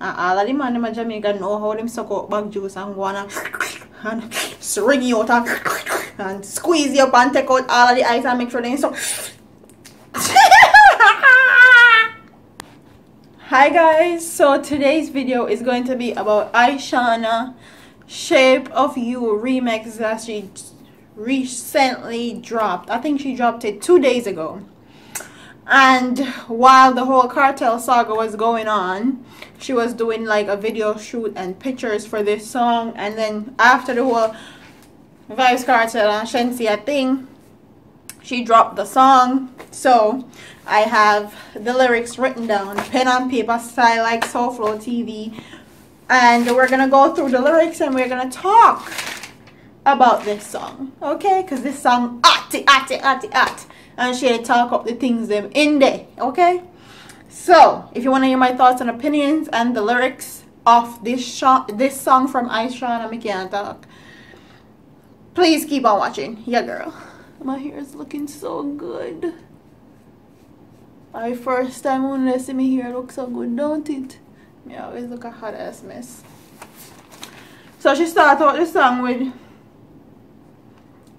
And all of the man in Jamaica know how them suck out back juice and go and string you out and squeeze you up and take out all of the ice and make sure they so. Hi guys, so today's video is going to be about Ishawna Shape of You remix that she recently dropped. I think she dropped it 2 days ago. And while the whole cartel saga was going on, she was doing like a video shoot and pictures for this song. And then after the whole Vibes Cartel and Shensia thing, she dropped the song. So I have the lyrics written down, pen and paper style like Soulflow TV. And we're going to go through the lyrics and we're going to talk about this song. Okay? Because this song, and she talk up the things them in there. Okay? So, if you want to hear my thoughts and opinions and the lyrics of this song from Ishawna, McCann talk, please keep on watching. Yeah, girl. My hair is looking so good. My first time when they see me hair look so good, don't it? Me always look a hot ass mess. So she started out the song with,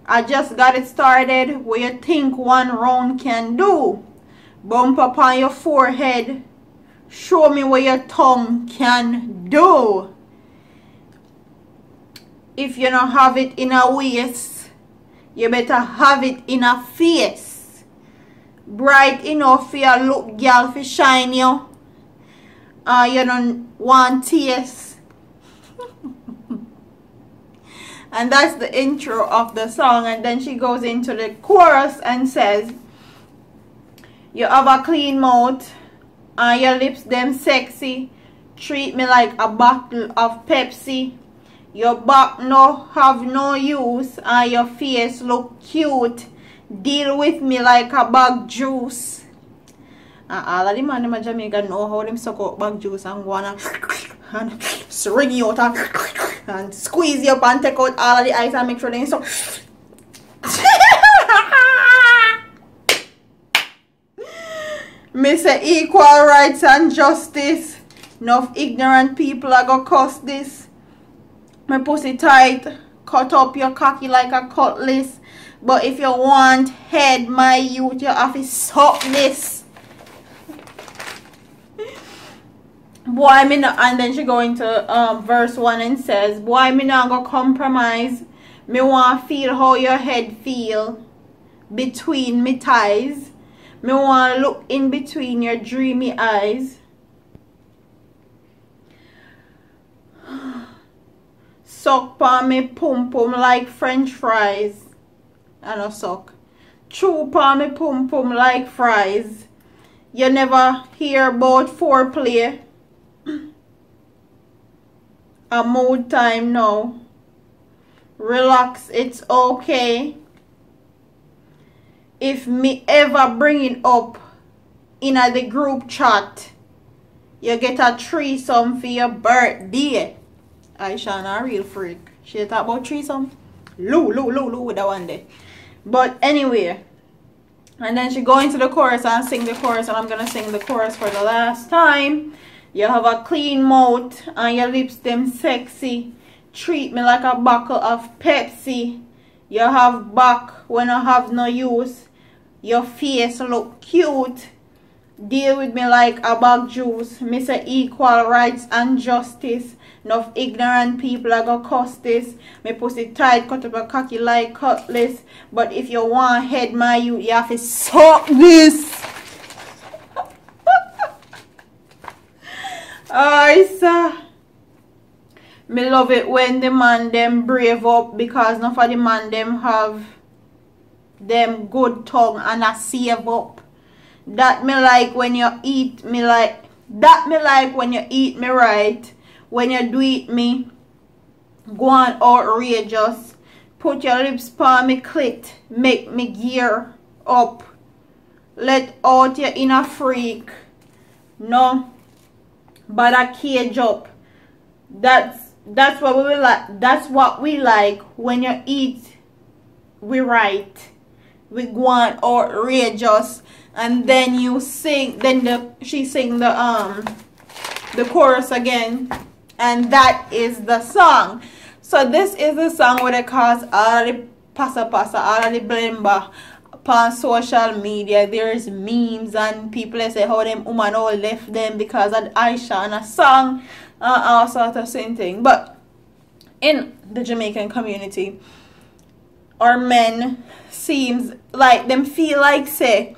I just got it started. What you think one round can do? Bump up on your forehead. Show me what your tongue can do. If you don't have it in a waist, you better have it in a face. Bright enough for your look, girl, for shine you. You don't want tears. And that's the intro of the song. And then she goes into the chorus and says, you have a clean mouth and your lips them sexy. Treat me like a bottle of Pepsi. Your back no have no use and your face look cute. Deal with me like a bag juice. And all of the man in Jamaica know how them suck out bag juice and go and string you out and squeeze you up and take out all of the ice and make sure they so. Me say equal rights and justice. Enough ignorant people are gonna cuss this. My pussy tight. Cut up your cocky like a cutlass. But if you want head, my youth, you have to suck this. Boy, me not, and then she go into verse 1 and says, boy, me not gonna compromise. Me want feel how your head feel between me thighs. Me want look in between your dreamy eyes. Suck pa me pum pum like French fries. I don't suck. Chew pa me pum pum like fries. You never hear about foreplay. A mood time now. Relax, it's okay. If me ever bring it up in the group chat, you get a threesome for your birthday. Ishawna a real freak. She talk about threesome. Lou with that one day. But anyway, and then she go into the chorus and sing the chorus, and I'm gonna sing the chorus for the last time. You have a clean mouth and your lips them sexy. Treat me like a bottle of Pepsi. You have back when I have no use. Your face look cute. Deal with me like a bag juice. Me say equal rights and justice. Enough ignorant people are gonna cuss this. Me pussy tight, cut up a cocky like cutlass. But if you want head, my youth, you have to suck this. Sir. Me love it when the man them brave up, because none of the man them have them good tongue and a save up. That me like when you eat me like. That me like when you eat me right. When you do it me, go on outrageous. Put your lips on me clit, make me gear up. Let out your inner freak. No, but I cage up. That's what we like. That's what we like when you eat. We right. We go on outrageous, and then you sing. Then she sing the the chorus again, and that is the song. So this is the song where they cause all the pasa, all of the blimba upon social media. There's memes and people say how them woman all left them because of Ishawna song, all sort of same thing. But in the Jamaican community, our men seems like them feel like say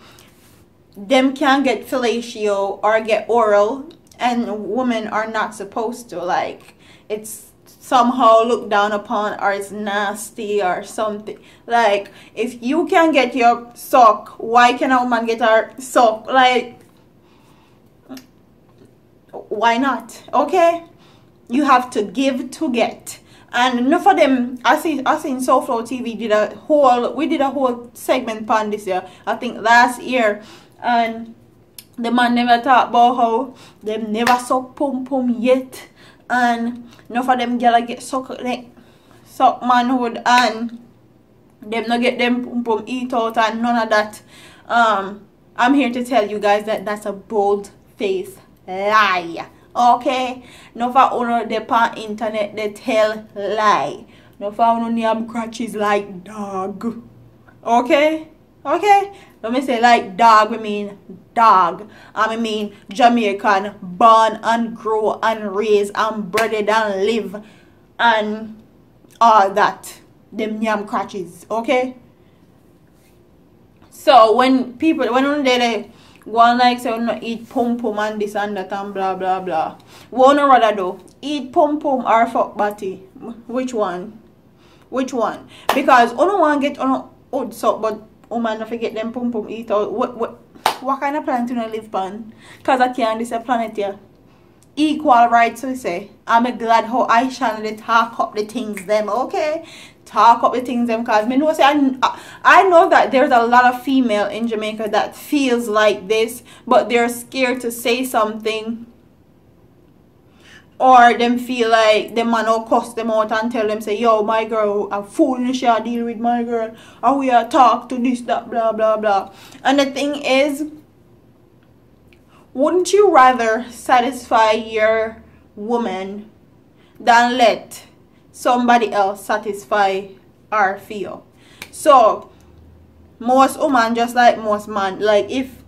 them can get fellatio or get oral, and women are not supposed to. Like it's somehow looked down upon, or it's nasty or something. Like if you can get your sock, why can a woman get her sock? Like why not? Okay, you have to give to get. And enough of them, I seen SoFlo TV did a whole segment on this year, I think last year, and the man never talk about how them never suck pum pum yet, and enough of them girl get suck manhood, and them not get them pum pum eat out and none of that. I'm here to tell you guys that that's a bold faced lie. Okay, no for uno the pan internet they tell lie. No for uno name crutches like dog. Okay, let me say like dog. We mean dog. I mean Jamaican, born and grow and raise and bred and live and all that. Them name crutches. Okay. So when they go on like say no eat pum pum and this and that and blah blah blah. What no rather do? Eat pum pum or fuck body? Which one? Because uno want get uno old so, but woman not forget them pum pum eat out. What kind of planet you live on? Cause I can't this a planet here. Equal rights, we say. I'm glad how Ishawna talk up the things them, okay? Talk up the things them, cause me know say I know that there's a lot of female in Jamaica that feels like this, but they're scared to say something, or them feel like the man will cuss them out and tell them say, yo, my girl, I'm foolish, I deal with my girl, or we are talk to this, that, blah blah blah. And the thing is, wouldn't you rather satisfy your woman than let somebody else satisfy our feel? So most woman, just like most man, like if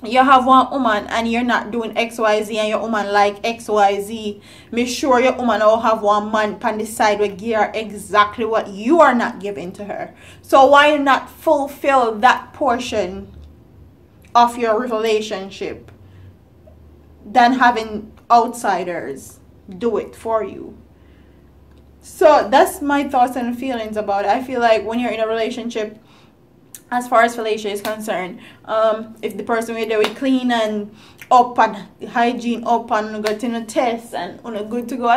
you have one woman and you're not doing XYZ and your woman like XYZ, make sure your woman will have one man on the side will give her exactly what you are not giving to her. So why not fulfill that portion of your relationship than having outsiders do it for you? So that's my thoughts and feelings about it. I feel like when you're in a relationship, as far as fellatio is concerned, if the person we're there with clean and up and hygiene up and got in a test and good to go,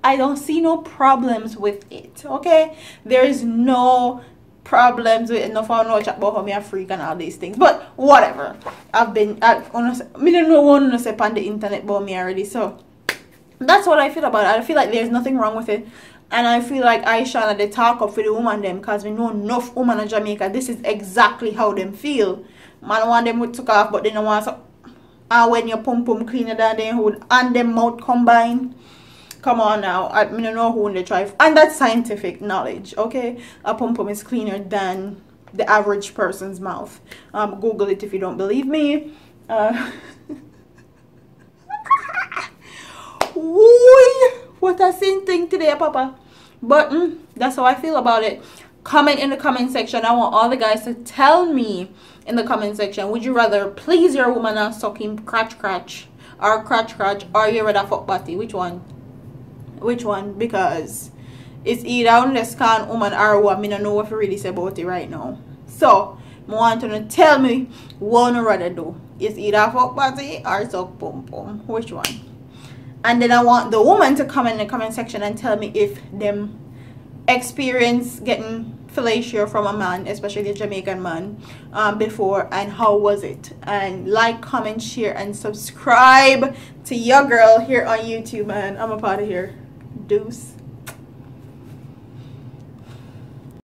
I don't see no problems with it. Okay, there is no problems with enough. I know chat about how me a freak and all these things, but whatever. Me don't know one to say on the internet about me already, so that's what I feel about it. I feel like there's nothing wrong with it, and I feel like Ishawna they talk up for the woman them, because we know enough women in Jamaica this is exactly how them feel. Man want them would took off, but they don't want so, and when your pum pum cleaner than them hood and them mouth combined. Come on now, I don't know who they try, and that's scientific knowledge, okay? A pum pum is cleaner than the average person's mouth. Google it if you don't believe me. What a sin thing today, Papa. But that's how I feel about it. Comment in the comment section. I want all the guys to tell me in the comment section, would you rather please your woman and suck him crotch or crotch, or you rather fuck body? Which one? Because it's either unless can woman or what, me don't know what to really say about it right now. So I want you to tell me what you rather do. It's either fuck body or suck pum pum. Which one? And then I want the woman to comment in the comment section and tell me if them experience getting fellatio from a man, especially a Jamaican man, before, and how was it. And like, comment, share, and subscribe to your girl here on YouTube, man. I'm a part of here. Deuce.